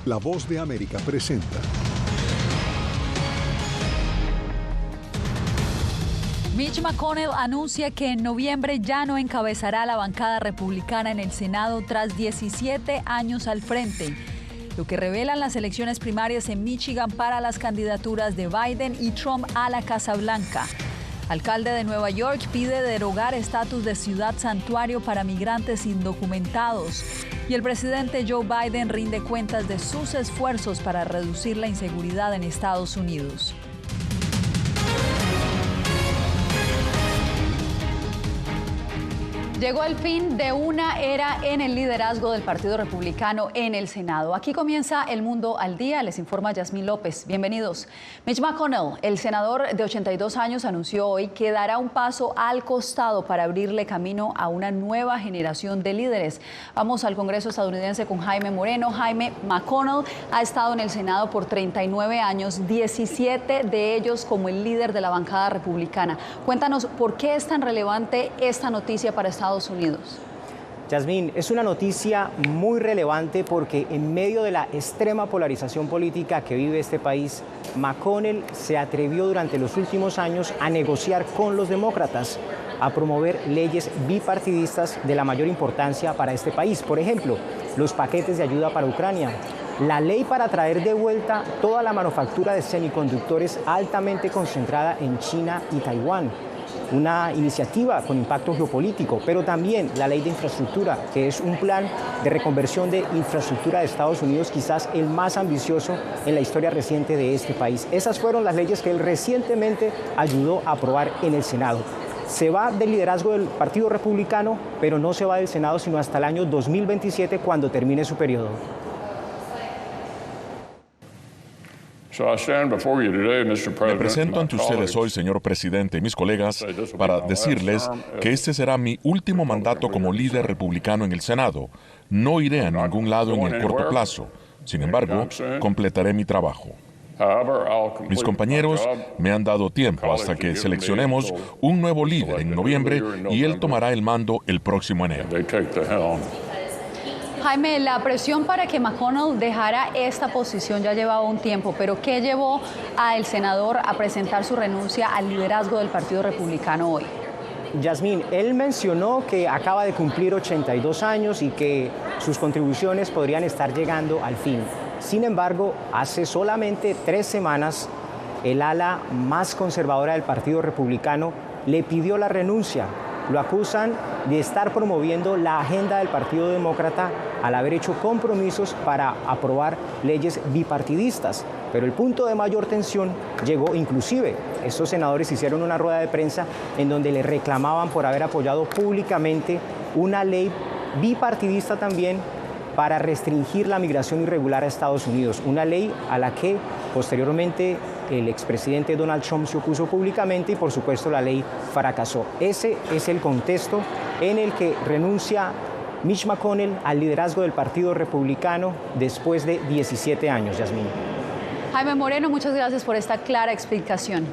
La Voz de América presenta. Mitch McConnell anuncia que en noviembre ya no encabezará la bancada republicana en el Senado tras 17 años al frente, lo que revelan las elecciones primarias en Michigan para las candidaturas de Biden y Trump a la Casa Blanca. Alcalde de Nueva York pide derogar estatus de ciudad santuario para migrantes indocumentados. Y el presidente Joe Biden rinde cuentas de sus esfuerzos para reducir la inseguridad en Estados Unidos. Llegó el fin de una era en el liderazgo del Partido Republicano en el Senado. Aquí comienza El Mundo al Día, les informa Yasmín López. Bienvenidos. Mitch McConnell, el senador de 82 años, anunció hoy que dará un paso al costado para abrirle camino a una nueva generación de líderes. Vamos al Congreso estadounidense con Jaime Moreno. Jaime, McConnell ha estado en el Senado por 39 años, 17 de ellos como el líder de la bancada republicana. Cuéntanos, ¿por qué es tan relevante esta noticia para Estados Unidos? Yasmín, es una noticia muy relevante porque en medio de la extrema polarización política que vive este país, McConnell se atrevió durante los últimos años a negociar con los demócratas, a promover leyes bipartidistas de la mayor importancia para este país. Por ejemplo, los paquetes de ayuda para Ucrania, la ley para traer de vuelta toda la manufactura de semiconductores altamente concentrada en China y Taiwán, una iniciativa con impacto geopolítico, pero también la ley de infraestructura, que es un plan de reconversión de infraestructura de Estados Unidos, quizás el más ambicioso en la historia reciente de este país. Esas fueron las leyes que él recientemente ayudó a aprobar en el Senado. Se va del liderazgo del Partido Republicano, pero no se va del Senado sino hasta el año 2027, cuando termine su periodo. Me presento ante ustedes hoy, señor presidente, y mis colegas, para decirles que este será mi último mandato como líder republicano en el Senado. No iré a ningún lado en el corto plazo. Sin embargo, completaré mi trabajo. Mis compañeros me han dado tiempo hasta que seleccionemos un nuevo líder en noviembre y él tomará el mando el próximo enero. Jaime, la presión para que McConnell dejara esta posición ya llevaba un tiempo, pero ¿qué llevó al senador a presentar su renuncia al liderazgo del Partido Republicano hoy? Yasmín, él mencionó que acaba de cumplir 82 años y que sus contribuciones podrían estar llegando al fin. Sin embargo, hace solamente 3 semanas, el ala más conservadora del Partido Republicano le pidió la renuncia. Lo acusan de estar promoviendo la agenda del Partido Demócrata al haber hecho compromisos para aprobar leyes bipartidistas. Pero el punto de mayor tensión llegó inclusive. Estos senadores hicieron una rueda de prensa en donde le reclamaban por haber apoyado públicamente una ley bipartidista también para restringir la migración irregular a Estados Unidos. Una ley a la que posteriormente el expresidente Donald Trump se opuso públicamente y por supuesto la ley fracasó. Ese es el contexto en el que renuncia Mitch McConnell al liderazgo del Partido Republicano después de 17 años, Yasmín. Jaime Moreno, muchas gracias por esta clara explicación.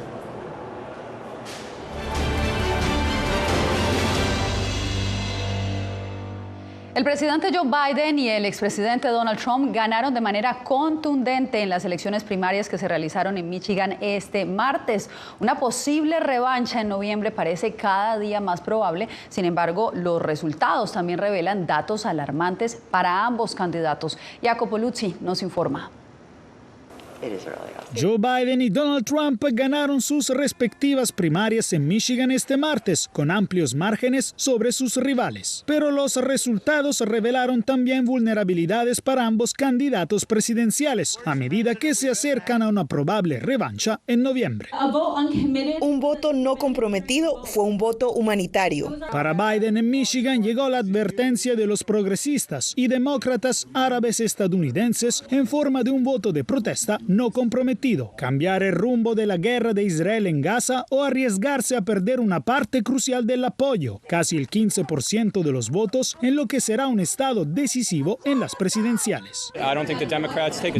El presidente Joe Biden y el expresidente Donald Trump ganaron de manera contundente en las elecciones primarias que se realizaron en Michigan este martes. Una posible revancha en noviembre parece cada día más probable. Sin embargo, los resultados también revelan datos alarmantes para ambos candidatos. Jacopo Luzzi nos informa. Joe Biden y Donald Trump ganaron sus respectivas primarias en Michigan este martes con amplios márgenes sobre sus rivales. Pero los resultados revelaron también vulnerabilidades para ambos candidatos presidenciales a medida que se acercan a una probable revancha en noviembre. Un voto no comprometido fue un voto humanitario. Para Biden en Michigan llegó la advertencia de los progresistas y demócratas árabes estadounidenses en forma de un voto de protesta no comprometido, cambiar el rumbo de la guerra de Israel en Gaza o arriesgarse a perder una parte crucial del apoyo, casi el 15% de los votos, en lo que será un estado decisivo en las presidenciales.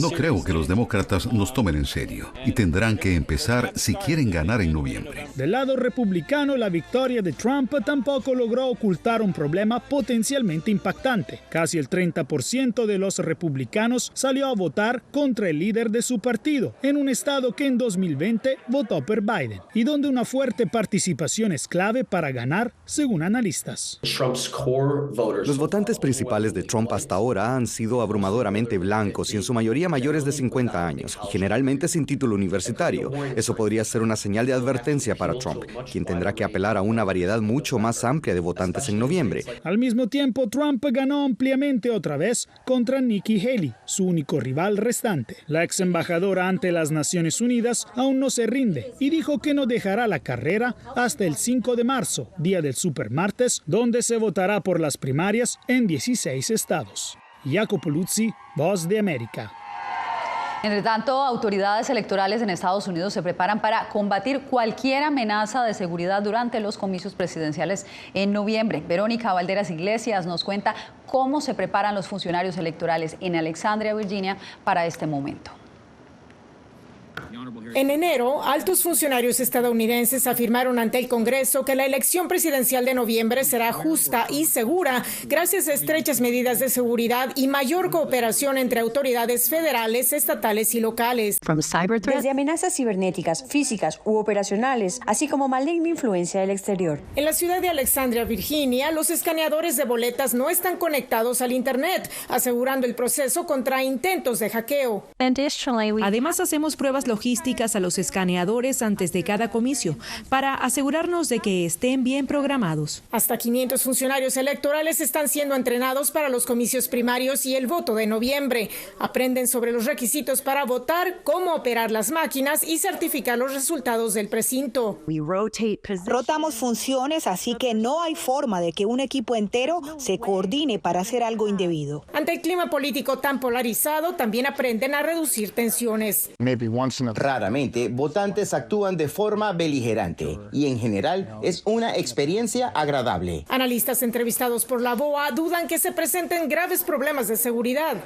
No creo que los demócratas nos tomen en serio y tendrán que empezar si quieren ganar en noviembre. Del lado republicano, la victoria de Trump tampoco logró ocultar un problema potencialmente impactante. Casi el 30% de los republicanos salió a votar contra el líder de su partido, en un estado que en 2020 votó por Biden y donde una fuerte participación es clave para ganar, según analistas. Los votantes principales de Trump hasta ahora han sido abrumadoramente blancos y en su mayoría mayores de 50 años, y generalmente sin título universitario. Eso podría ser una señal de advertencia para Trump, quien tendrá que apelar a una variedad mucho más amplia de votantes en noviembre. Al mismo tiempo, Trump ganó ampliamente otra vez contra Nikki Haley, su único rival restante. La ex embajadora ante las Naciones Unidas aún no se rinde y dijo que no dejará la carrera hasta el 5 de marzo, día del supermartes, donde se votará por las primarias en 16 estados. Jacopo Luzzi, Voz de América. Entre tanto, autoridades electorales en Estados Unidos se preparan para combatir cualquier amenaza de seguridad durante los comicios presidenciales en noviembre. Verónica Valderas Iglesias nos cuenta cómo se preparan los funcionarios electorales en Alexandria, Virginia, para este momento. En enero, altos funcionarios estadounidenses afirmaron ante el Congreso que la elección presidencial de noviembre será justa y segura gracias a estrechas medidas de seguridad y mayor cooperación entre autoridades federales, estatales y locales. Desde amenazas cibernéticas, físicas u operacionales, así como maligna influencia del exterior. En la ciudad de Alexandria, Virginia, los escaneadores de boletas no están conectados al Internet, asegurando el proceso contra intentos de hackeo. Además, hacemos pruebas logísticas a los escaneadores antes de cada comicio para asegurarnos de que estén bien programados. Hasta 500 funcionarios electorales están siendo entrenados para los comicios primarios y el voto de noviembre. Aprenden sobre los requisitos para votar, cómo operar las máquinas y certificar los resultados del precinto. Rotamos funciones, así que no hay forma de que un equipo entero se coordine para hacer algo indebido. Ante el clima político tan polarizado, también aprenden a reducir tensiones. Raramente, votantes actúan de forma beligerante y en general es una experiencia agradable. Analistas entrevistados por la BOA dudan que se presenten graves problemas de seguridad.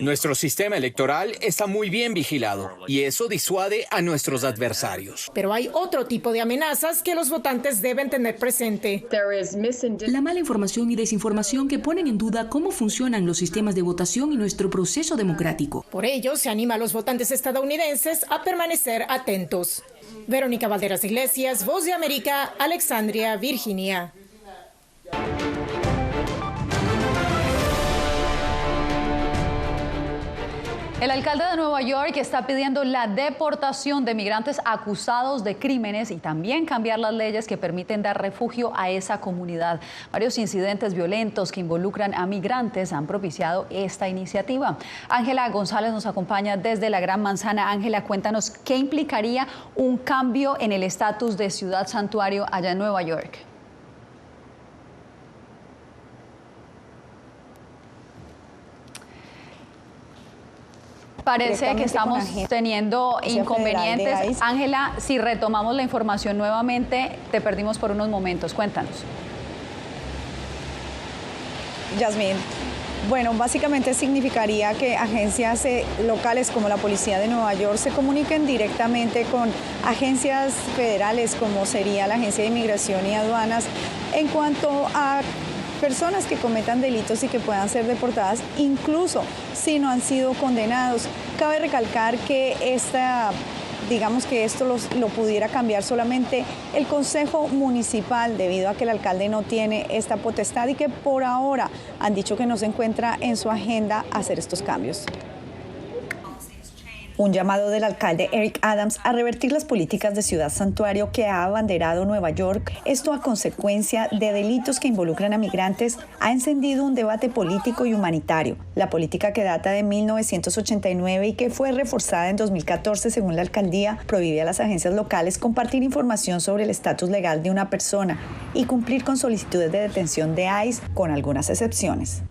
Nuestro sistema electoral está muy bien vigilado y eso disuade a nuestros adversarios. Pero hay otro tipo de amenazas que los votantes deben tener presente. La mala información y desinformación que ponen en duda cómo funcionan los sistemas de votación y nuestro proceso democrático. Por ello, se anima a los votantes estadounidenses a permanecer atentos. Verónica Valderas Iglesias, Voz de América, Alexandria, Virginia. El alcalde de Nueva York está pidiendo la deportación de migrantes acusados de crímenes y también cambiar las leyes que permiten dar refugio a esa comunidad. Varios incidentes violentos que involucran a migrantes han propiciado esta iniciativa. Ángela González nos acompaña desde la Gran Manzana. Ángela, cuéntanos qué implicaría un cambio en el estatus de ciudad santuario allá en Nueva York. Parece que estamos teniendo inconvenientes. Ángela, si retomamos la información nuevamente, te perdimos por unos momentos. Cuéntanos. Yasmín, bueno, básicamente significaría que agencias locales como la Policía de Nueva York se comuniquen directamente con agencias federales como sería la Agencia de Inmigración y Aduanas en cuanto a personas que cometan delitos y que puedan ser deportadas, incluso si no han sido condenados. Cabe recalcar que digamos que esto lo pudiera cambiar solamente el Consejo Municipal, debido a que el alcalde no tiene esta potestad y que por ahora han dicho que no se encuentra en su agenda hacer estos cambios. Un llamado del alcalde Eric Adams a revertir las políticas de ciudad santuario que ha abanderado Nueva York, esto a consecuencia de delitos que involucran a migrantes, ha encendido un debate político y humanitario. La política, que data de 1989 y que fue reforzada en 2014 según la alcaldía, prohíbe a las agencias locales compartir información sobre el estatus legal de una persona y cumplir con solicitudes de detención de ICE, con algunas excepciones.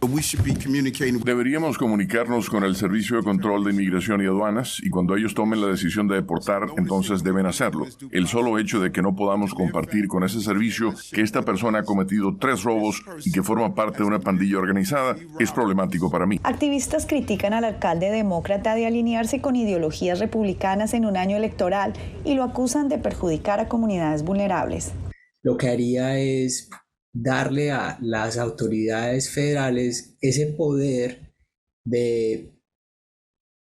Deberíamos comunicarnos con el Servicio de Control de Inmigración y Aduanas más, y cuando ellos tomen la decisión de deportar, entonces deben hacerlo. El solo hecho de que no podamos compartir con ese servicio que esta persona ha cometido 3 robos y que forma parte de una pandilla organizada es problemático para mí. Activistas critican al alcalde demócrata de alinearse con ideologías republicanas en un año electoral y lo acusan de perjudicar a comunidades vulnerables. Lo que haría es darle a las autoridades federales ese poder de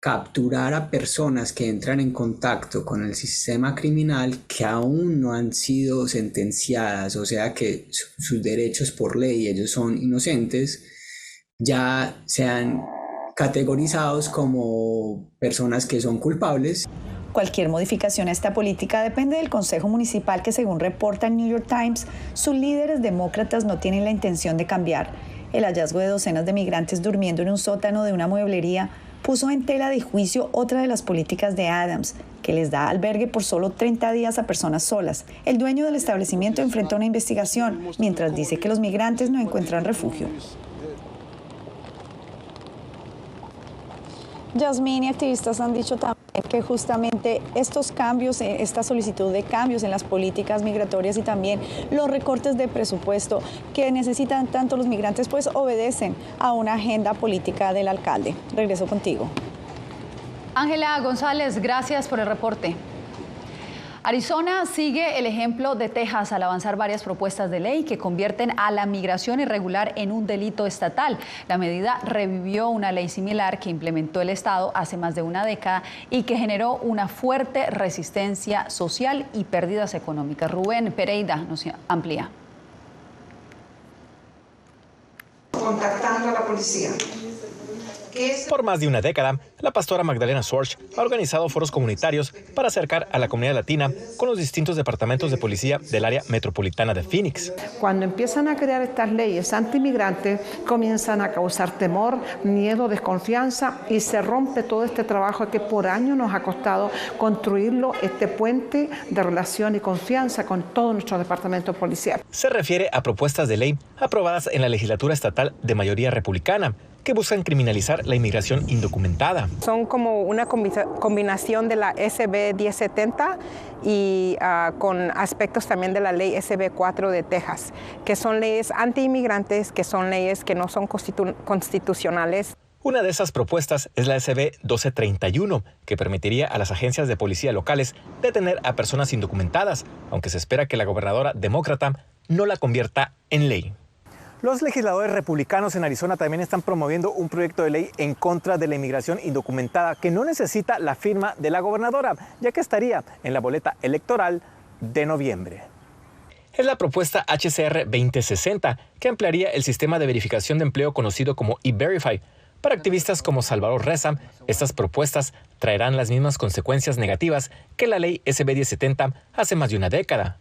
capturar a personas que entran en contacto con el sistema criminal que aún no han sido sentenciadas, o sea que sus derechos por ley, ellos son inocentes, ya sean categorizados como personas que son culpables. Cualquier modificación a esta política depende del Consejo Municipal que, según reporta el New York Times, sus líderes demócratas no tienen la intención de cambiar. El hallazgo de docenas de migrantes durmiendo en un sótano de una mueblería puso en tela de juicio otra de las políticas de Adams, que les da albergue por solo 30 días a personas solas. El dueño del establecimiento enfrenta una investigación, mientras dice que los migrantes no encuentran refugio. Yasmín y activistas han dicho también que justamente estos cambios, esta solicitud de cambios en las políticas migratorias y también los recortes de presupuesto que necesitan tanto los migrantes, pues obedecen a una agenda política del alcalde. Regreso contigo. Ángela González, gracias por el reporte. Arizona sigue el ejemplo de Texas al avanzar varias propuestas de ley que convierten a la migración irregular en un delito estatal. La medida revivió una ley similar que implementó el estado hace más de una década y que generó una fuerte resistencia social y pérdidas económicas. Rubén Pereira nos amplía. Contactando a la policía. Por más de una década, la pastora Magdalena Schwartz ha organizado foros comunitarios para acercar a la comunidad latina con los distintos departamentos de policía del área metropolitana de Phoenix. Cuando empiezan a crear estas leyes antimigrantes, comienzan a causar temor, miedo, desconfianza y se rompe todo este trabajo que por años nos ha costado construirlo, este puente de relación y confianza con todo nuestro departamento policial. Se refiere a propuestas de ley aprobadas en la legislatura estatal de mayoría republicana, que buscan criminalizar la inmigración indocumentada. Son como una combinación de la SB 1070 y con aspectos también de la ley SB 4 de Texas, que son leyes anti-inmigrantes, que son leyes que no son constitucionales. Una de esas propuestas es la SB 1231, que permitiría a las agencias de policía locales detener a personas indocumentadas, aunque se espera que la gobernadora demócrata no la convierta en ley. Los legisladores republicanos en Arizona también están promoviendo un proyecto de ley en contra de la inmigración indocumentada que no necesita la firma de la gobernadora, ya que estaría en la boleta electoral de noviembre. Es la propuesta HCR 2060, que ampliaría el sistema de verificación de empleo conocido como E-Verify. Para activistas como Salvador Reza, estas propuestas traerán las mismas consecuencias negativas que la ley SB 1070 hace más de una década.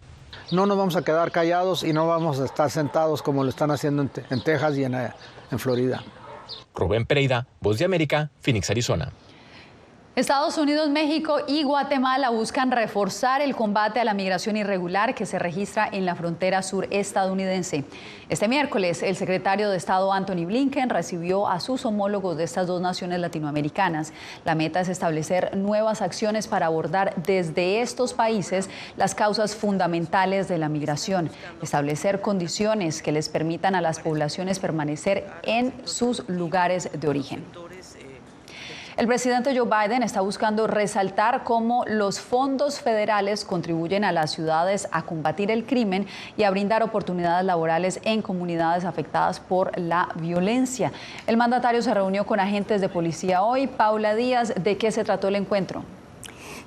No nos vamos a quedar callados y no vamos a estar sentados como lo están haciendo en Texas y en Florida. Rubén Pereira, Voz de América, Phoenix, Arizona. Estados Unidos, México y Guatemala buscan reforzar el combate a la migración irregular que se registra en la frontera sur estadounidense. Este miércoles, el secretario de Estado Antony Blinken recibió a sus homólogos de estas dos naciones latinoamericanas. La meta es establecer nuevas acciones para abordar desde estos países las causas fundamentales de la migración, establecer condiciones que les permitan a las poblaciones permanecer en sus lugares de origen. El presidente Joe Biden está buscando resaltar cómo los fondos federales contribuyen a las ciudades a combatir el crimen y a brindar oportunidades laborales en comunidades afectadas por la violencia. El mandatario se reunió con agentes de policía hoy. Paula Díaz, ¿de qué se trató el encuentro?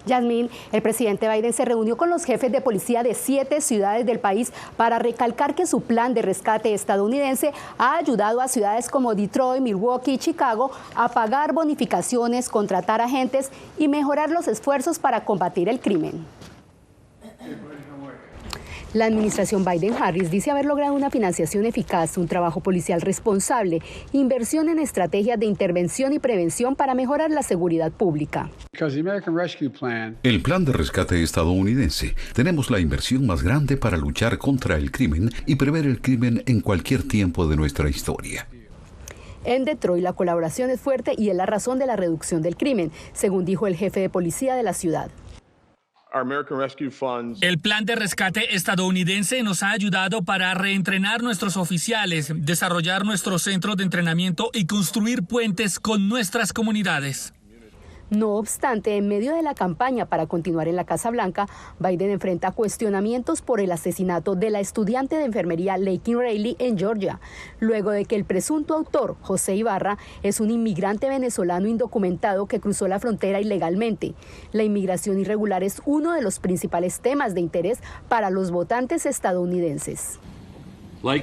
Yasmín, el presidente Biden se reunió con los jefes de policía de 7 ciudades del país para recalcar que su plan de rescate estadounidense ha ayudado a ciudades como Detroit, Milwaukee y Chicago a pagar bonificaciones, contratar agentes y mejorar los esfuerzos para combatir el crimen. La administración Biden-Harris dice haber logrado una financiación eficaz, un trabajo policial responsable, inversión en estrategias de intervención y prevención para mejorar la seguridad pública. El plan de rescate estadounidense. Tenemos la inversión más grande para luchar contra el crimen y prever el crimen en cualquier tiempo de nuestra historia. En Detroit la colaboración es fuerte y es la razón de la reducción del crimen, según dijo el jefe de policía de la ciudad. El plan de rescate estadounidense nos ha ayudado para reentrenar nuestros oficiales, desarrollar nuestros centros de entrenamiento y construir puentes con nuestras comunidades. No obstante, en medio de la campaña para continuar en la Casa Blanca, Biden enfrenta cuestionamientos por el asesinato de la estudiante de enfermería Laken Riley en Georgia, luego de que el presunto autor, José Ibarra, es un inmigrante venezolano indocumentado que cruzó la frontera ilegalmente. La inmigración irregular es uno de los principales temas de interés para los votantes estadounidenses. La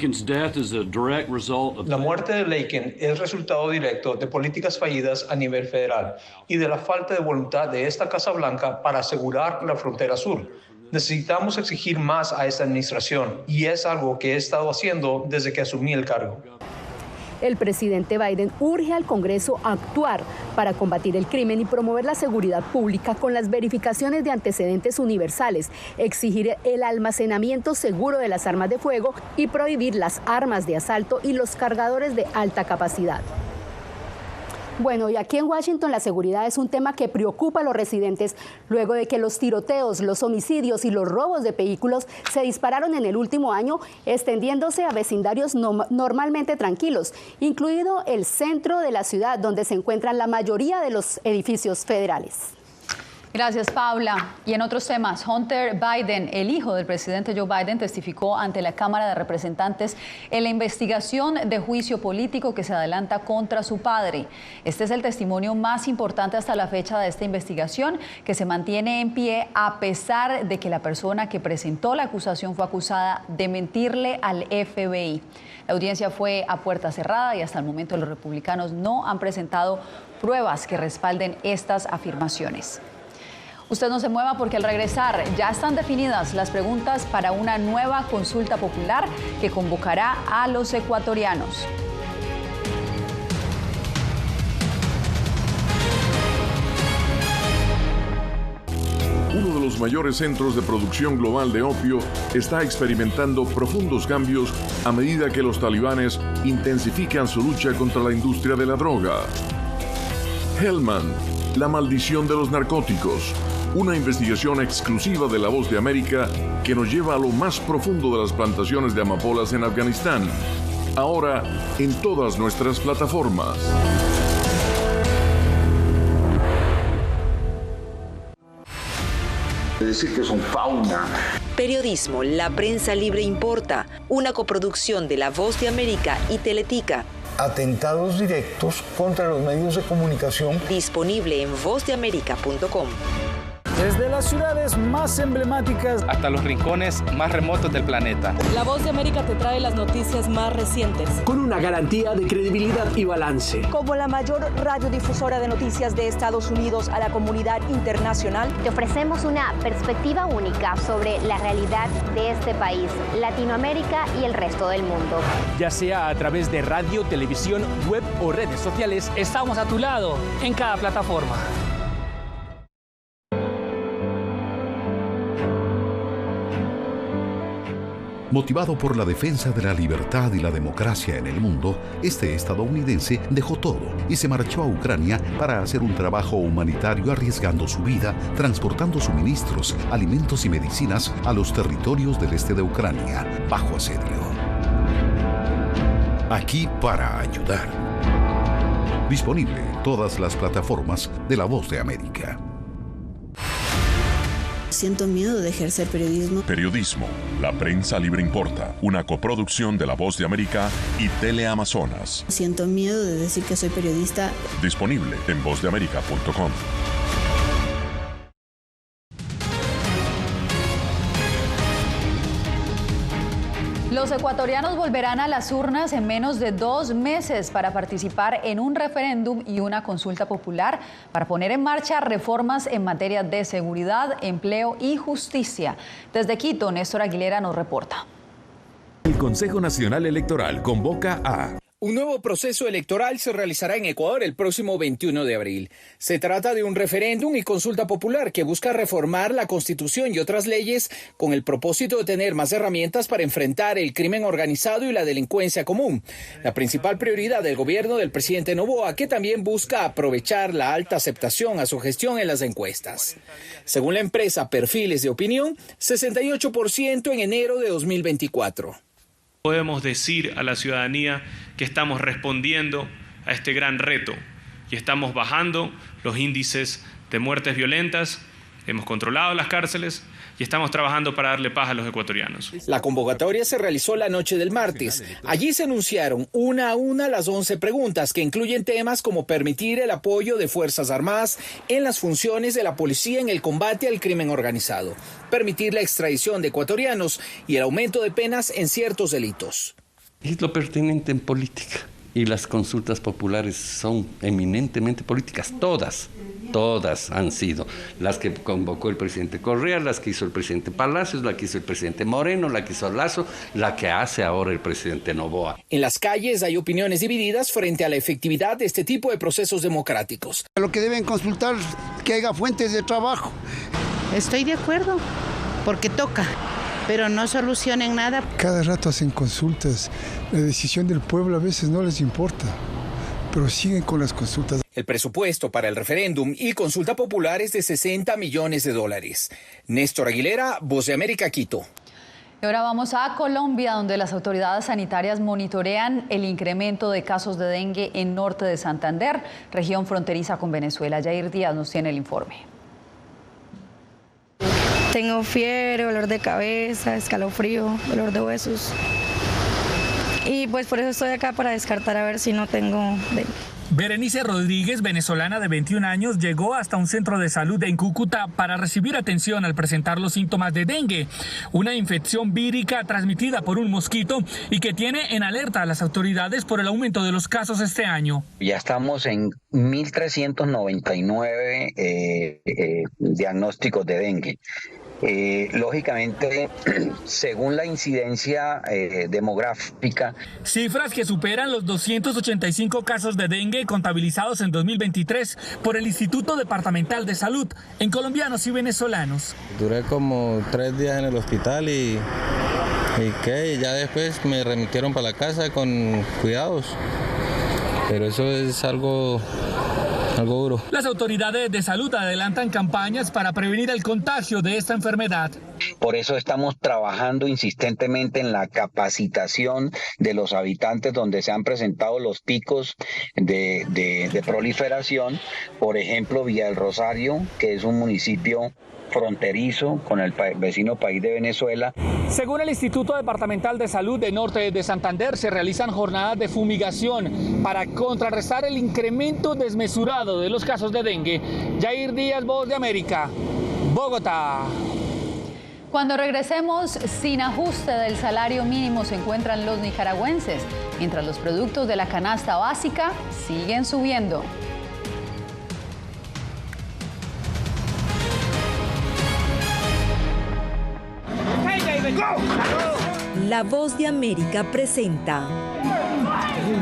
muerte de Laken es resultado directo de políticas fallidas a nivel federal y de la falta de voluntad de esta Casa Blanca para asegurar la frontera sur. Necesitamos exigir más a esta administración y es algo que he estado haciendo desde que asumí el cargo. El presidente Biden urge al Congreso a actuar para combatir el crimen y promover la seguridad pública con las verificaciones de antecedentes universales, exigir el almacenamiento seguro de las armas de fuego y prohibir las armas de asalto y los cargadores de alta capacidad. Bueno, y aquí en Washington la seguridad es un tema que preocupa a los residentes luego de que los tiroteos, los homicidios y los robos de vehículos se dispararon en el último año, extendiéndose a vecindarios normalmente tranquilos, incluido el centro de la ciudad, donde se encuentran la mayoría de los edificios federales. Gracias, Paula. Y en otros temas, Hunter Biden, el hijo del presidente Joe Biden, testificó ante la Cámara de Representantes en la investigación de juicio político que se adelanta contra su padre. Este es el testimonio más importante hasta la fecha de esta investigación, que se mantiene en pie a pesar de que la persona que presentó la acusación fue acusada de mentirle al FBI. La audiencia fue a puerta cerrada y hasta el momento los republicanos no han presentado pruebas que respalden estas afirmaciones. Usted no se mueva porque al regresar ya están definidas las preguntas para una nueva consulta popular que convocará a los ecuatorianos. Uno de los mayores centros de producción global de opio está experimentando profundos cambios a medida que los talibanes intensifican su lucha contra la industria de la droga. Helmand, la maldición de los narcóticos. Una investigación exclusiva de La Voz de América que nos lleva a lo más profundo de las plantaciones de amapolas en Afganistán. Ahora en todas nuestras plataformas. Decir que son fauna. Periodismo, la prensa libre importa. Una coproducción de La Voz de América y Teletica. Atentados directos contra los medios de comunicación. Disponible en vozdeamerica.com. Desde las ciudades más emblemáticas hasta los rincones más remotos del planeta. La Voz de América te trae las noticias más recientes. Con una garantía de credibilidad y balance. Como la mayor radiodifusora de noticias de Estados Unidos a la comunidad internacional, te ofrecemos una perspectiva única sobre la realidad de este país, Latinoamérica y el resto del mundo. Ya sea a través de radio, televisión, web o redes sociales, estamos a tu lado en cada plataforma. Motivado por la defensa de la libertad y la democracia en el mundo, este estadounidense dejó todo y se marchó a Ucrania para hacer un trabajo humanitario arriesgando su vida, transportando suministros, alimentos y medicinas a los territorios del este de Ucrania, bajo asedio. Aquí para ayudar. Disponible en todas las plataformas de La Voz de América. Siento miedo de ejercer periodismo. Periodismo, la prensa libre importa, una coproducción de La Voz de América y Teleamazonas. Siento miedo de decir que soy periodista. Disponible en vozdeamerica.com. Los ecuatorianos volverán a las urnas en menos de 2 meses para participar en un referéndum y una consulta popular para poner en marcha reformas en materia de seguridad, empleo y justicia. Desde Quito, Néstor Aguilera nos reporta. El Consejo Nacional Electoral convoca a Un nuevo proceso electoral se realizará en Ecuador el próximo 21 de abril. Se trata de un referéndum y consulta popular que busca reformar la Constitución y otras leyes con el propósito de tener más herramientas para enfrentar el crimen organizado y la delincuencia común. La principal prioridad del gobierno del presidente Noboa, que también busca aprovechar la alta aceptación a su gestión en las encuestas. Según la empresa Perfiles de Opinión, 68% en enero de 2024. Podemos decir a la ciudadanía que estamos respondiendo a este gran reto y estamos bajando los índices de muertes violentas, hemos controlado las cárceles y estamos trabajando para darle paz a los ecuatorianos. La convocatoria se realizó la noche del martes. Allí se enunciaron una a una las 11 preguntas que incluyen temas como permitir el apoyo de Fuerzas Armadas en las funciones de la policía en el combate al crimen organizado, permitir la extradición de ecuatorianos y el aumento de penas en ciertos delitos. Es lo pertinente en política y las consultas populares son eminentemente políticas, todas han sido las que convocó el presidente Correa, las que hizo el presidente Palacios, la que hizo el presidente Moreno, la que hizo Lasso, la que hace ahora el presidente Noboa. En las calles hay opiniones divididas frente a la efectividad de este tipo de procesos democráticos. Lo que deben consultar es que haya fuentes de trabajo. Estoy de acuerdo, porque toca, pero no solucionen nada. Cada rato hacen consultas, la decisión del pueblo a veces no les importa, pero siguen con las consultas. El presupuesto para el referéndum y consulta popular es de $60 millones. Néstor Aguilera, Voz de América, Quito. Y ahora vamos a Colombia, donde las autoridades sanitarias monitorean el incremento de casos de dengue en norte de Santander, región fronteriza con Venezuela. Yair Díaz nos tiene el informe. Tengo fiebre, dolor de cabeza, escalofrío, dolor de huesos. Y pues por eso estoy acá, para descartar a ver si no tengo dengue. Berenice Rodríguez, venezolana de 21 años, llegó hasta un centro de salud en Cúcuta para recibir atención al presentar los síntomas de dengue, una infección vírica transmitida por un mosquito y que tiene en alerta a las autoridades por el aumento de los casos este año. Ya estamos en 1.399 diagnósticos de dengue. Lógicamente, según la incidencia demográfica. Cifras que superan los 285 casos de dengue contabilizados en 2023 por el Instituto Departamental de Salud en colombianos y venezolanos. Duré como 3 días en el hospital y ya después me remitieron para la casa con cuidados, pero eso es algo duro. Las autoridades de salud adelantan campañas para prevenir el contagio de esta enfermedad. Por eso estamos trabajando insistentemente en la capacitación de los habitantes donde se han presentado los picos de proliferación. Por ejemplo, Villa del Rosario, que es un municipio fronterizo con el vecino país de Venezuela. Según el Instituto Departamental de Salud de Norte de Santander, se realizan jornadas de fumigación para contrarrestar el incremento desmesurado de los casos de dengue. Yair Díaz, Voz de América, Bogotá. Cuando regresemos, sin ajuste del salario mínimo se encuentran los nicaragüenses, mientras los productos de la canasta básica siguen subiendo. La Voz de América presenta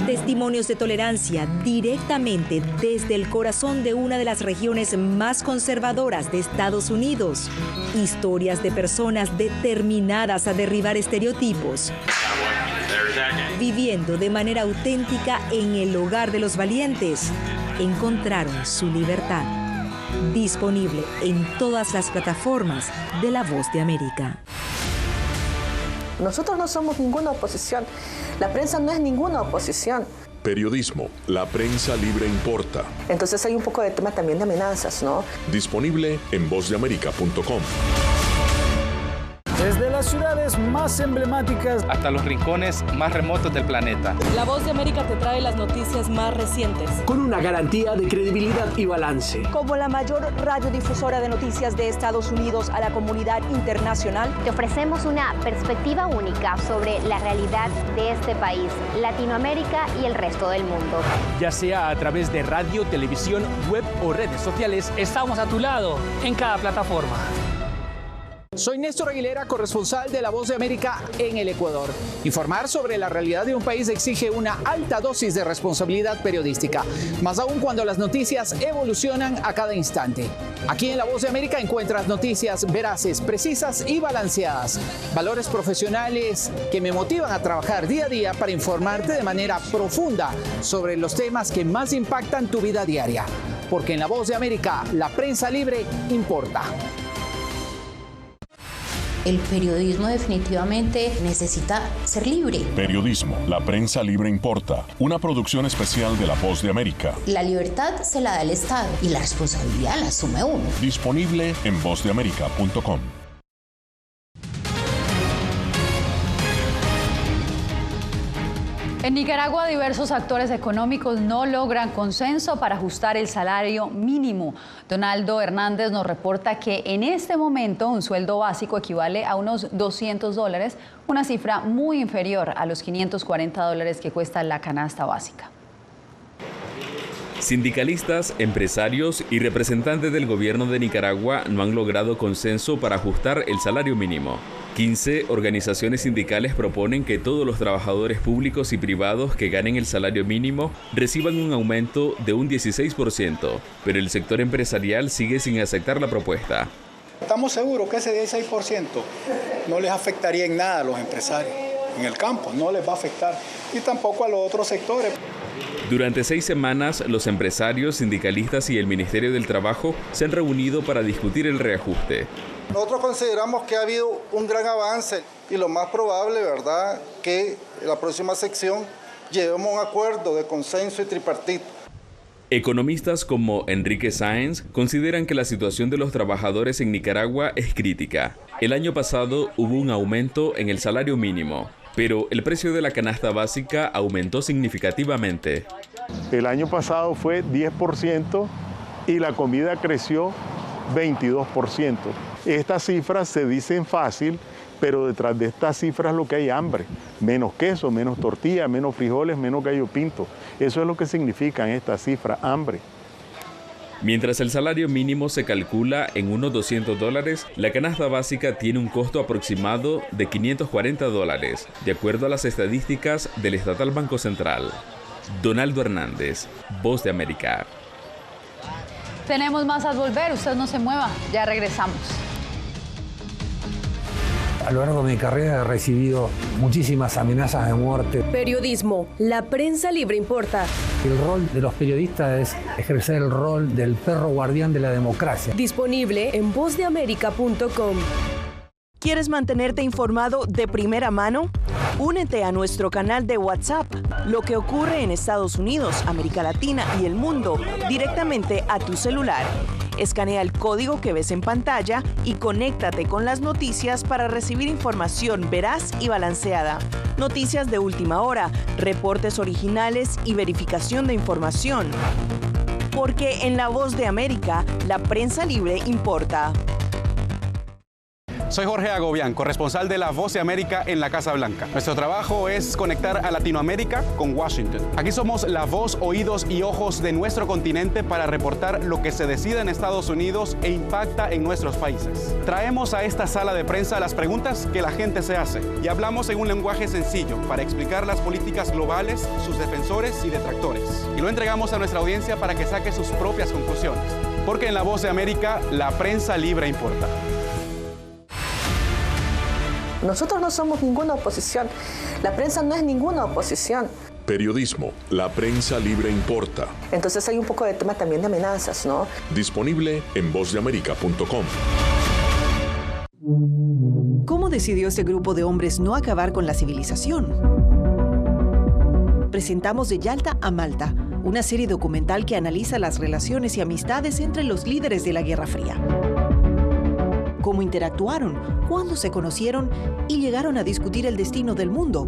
testimonios de tolerancia directamente desde el corazón de una de las regiones más conservadoras de Estados Unidos. Historias de personas determinadas a derribar estereotipos, viviendo de manera auténtica en el hogar de los valientes. Encontraron su libertad. Disponible en todas las plataformas de La Voz de América. Nosotros no somos ninguna oposición. La prensa no es ninguna oposición. Periodismo, la prensa libre importa. Entonces hay un poco de tema también de amenazas, ¿no? Disponible en vozdeamerica.com. Desde las ciudades más emblemáticas hasta los rincones más remotos del planeta. La Voz de América te trae las noticias más recientes. Con una garantía de credibilidad y balance. Como la mayor radiodifusora de noticias de Estados Unidos a la comunidad internacional, te ofrecemos una perspectiva única sobre la realidad de este país, Latinoamérica y el resto del mundo. Ya sea a través de radio, televisión, web o redes sociales, estamos a tu lado en cada plataforma. Soy Néstor Aguilera, corresponsal de La Voz de América en el Ecuador. Informar sobre la realidad de un país exige una alta dosis de responsabilidad periodística, más aún cuando las noticias evolucionan a cada instante. Aquí en La Voz de América encuentras noticias veraces, precisas y balanceadas. Valores profesionales que me motivan a trabajar día a día para informarte de manera profunda sobre los temas que más impactan tu vida diaria. Porque en La Voz de América, la prensa libre importa. El periodismo definitivamente necesita ser libre. Periodismo, la prensa libre importa. Una producción especial de La Voz de América. La libertad se la da el Estado y la responsabilidad la asume uno. Disponible en vozdeamerica.com. En Nicaragua, diversos actores económicos no logran consenso para ajustar el salario mínimo. Donaldo Hernández nos reporta que en este momento un sueldo básico equivale a unos $200, una cifra muy inferior a los $540 que cuesta la canasta básica. Sindicalistas, empresarios y representantes del gobierno de Nicaragua no han logrado consenso para ajustar el salario mínimo. 15 organizaciones sindicales proponen que todos los trabajadores públicos y privados que ganen el salario mínimo reciban un aumento de un 16%, pero el sector empresarial sigue sin aceptar la propuesta. Estamos seguros que ese 16% no les afectaría en nada a los empresarios en el campo, no les va a afectar, y tampoco a los otros sectores. Durante 6 semanas, los empresarios, sindicalistas y el Ministerio del Trabajo se han reunido para discutir el reajuste. Nosotros consideramos que ha habido un gran avance y lo más probable, ¿verdad?, que en la próxima sección lleguemos a un acuerdo de consenso y tripartito. Economistas como Enrique Sáenz consideran que la situación de los trabajadores en Nicaragua es crítica. El año pasado hubo un aumento en el salario mínimo, pero el precio de la canasta básica aumentó significativamente. El año pasado fue 10% y la comida creció 22%. Estas cifras se dicen fácil, pero detrás de estas cifras lo que hay hambre. Menos queso, menos tortilla, menos frijoles, menos gallo pinto. Eso es lo que significan estas cifras, hambre. Mientras el salario mínimo se calcula en unos $200, la canasta básica tiene un costo aproximado de $540, de acuerdo a las estadísticas del Estatal Banco Central. Donaldo Hernández, Voz de América. Tenemos más al volver, usted no se mueva, ya regresamos. A lo largo de mi carrera he recibido muchísimas amenazas de muerte. Periodismo, la prensa libre importa. El rol de los periodistas es ejercer el rol del perro guardián de la democracia. Disponible en vozdeamerica.com. ¿Quieres mantenerte informado de primera mano? Únete a nuestro canal de WhatsApp. Lo que ocurre en Estados Unidos, América Latina y el mundo directamente a tu celular. Escanea el código que ves en pantalla y conéctate con las noticias para recibir información veraz y balanceada. Noticias de última hora, reportes originales y verificación de información. Porque en La Voz de América, la prensa libre importa. Soy Jorge Agobián, corresponsal de La Voz de América en la Casa Blanca. Nuestro trabajo es conectar a Latinoamérica con Washington. Aquí somos la voz, oídos y ojos de nuestro continente para reportar lo que se decide en Estados Unidos e impacta en nuestros países. Traemos a esta sala de prensa las preguntas que la gente se hace y hablamos en un lenguaje sencillo para explicar las políticas globales, sus defensores y detractores. Y lo entregamos a nuestra audiencia para que saque sus propias conclusiones. Porque en La Voz de América, la prensa libre importa. Nosotros no somos ninguna oposición. La prensa no es ninguna oposición. Periodismo, la prensa libre importa. Entonces hay un poco de tema también de amenazas, ¿no? Disponible en vozdeamerica.com. ¿Cómo decidió este grupo de hombres no acabar con la civilización? Presentamos De Yalta a Malta, una serie documental que analiza las relaciones y amistades entre los líderes de la Guerra Fría. Cómo interactuaron, cuándo se conocieron y llegaron a discutir el destino del mundo.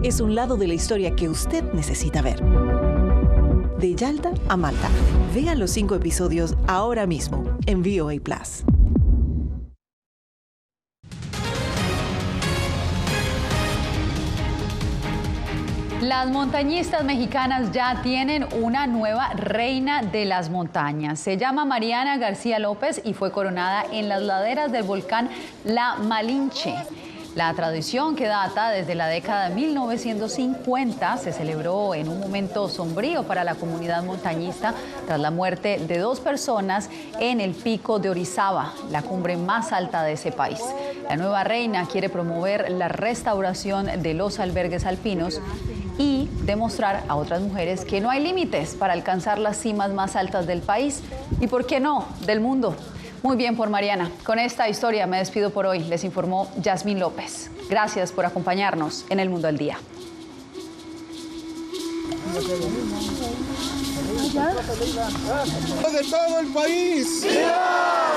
Es un lado de la historia que usted necesita ver. De Yalta a Malta. Vea los 5 episodios ahora mismo en VOA Plus. Las montañistas mexicanas ya tienen una nueva reina de las montañas. Se llama Mariana García López y fue coronada en las laderas del volcán La Malinche. La tradición, que data desde la década de 1950, se celebró en un momento sombrío para la comunidad montañista tras la muerte de 2 personas en el pico de Orizaba, la cumbre más alta de ese país. La nueva reina quiere promover la restauración de los albergues alpinos y demostrar a otras mujeres que no hay límites para alcanzar las cimas más altas del país y, ¿por qué no?, del mundo. Muy bien por Mariana. Con esta historia me despido por hoy. Les informó Yasmín López. Gracias por acompañarnos en El Mundo al Día. De todo el país. ¡Viva!